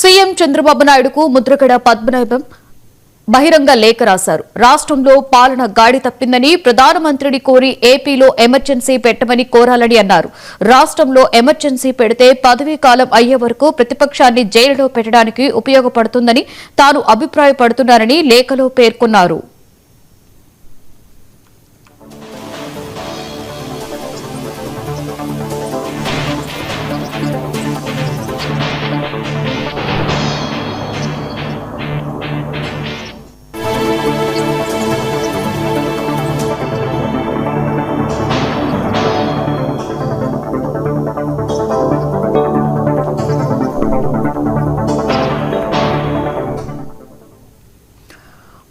CM Chandrababu నాయుడుకు ముద్రగడ పద్మనాభం బహిరంగ లేఖ రాశారు. రాష్ట్రంలో పాలన గాడి తప్పిందని ప్రధానమంత్రిని కోరి ఏపీలో ఎమర్జెన్సీ పెట్టమని కోరాలని అన్నారు. రాష్ట్రంలో ఎమర్జెన్సీ పెడితే పదవీ కాలం అయ్యే వరకు ప్రతిపక్షాన్ని జైలులో పెట్టడానికి ఉపయోగపడుతుందని తాను అభిప్రాయపడుతున్నారని లేఖలో పేర్కొన్నారు.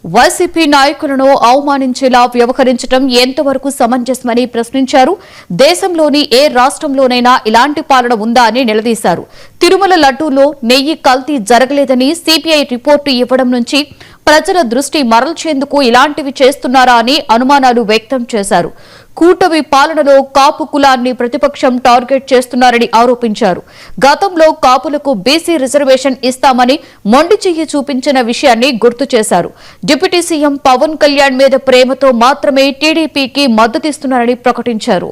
వైసీపీ నాయకులను అవమానించేలా వ్యవహరించడం ఎంతవరకు సమంజసమని ప్రశ్నించారు. దేశంలోని ఏ రాష్ట్రంలోనైనా ఇలాంటి పాలన ఉందా అని నిలదీశారు. తిరుమల లడ్డూలో నెయ్యి కల్తీ జరగలేదని సీబీఐ రిపోర్టు ఇవ్వడం నుంచి ప్రజల దృష్టి మరల్చేందుకు ఇలాంటివి చేస్తున్నారా అని అనుమానాలు వ్యక్తం చేశారు. కూటమి పాలనలో కాపు కులాన్ని ప్రతిపక్షం టార్గెట్ చేస్తున్నారని ఆరోపించారు. గతంలో కాపులకు బీసీ రిజర్వేషన్ ఇస్తామని మొండి చెయ్యి చూపించిన విషయాన్ని గుర్తు చేశారు. డిప్యూటీ సీఎం పవన్ కళ్యాణ్ మీద ప్రేమతో మాత్రమే టీడీపీకి మద్దతిస్తున్నారని ప్రకటించారు.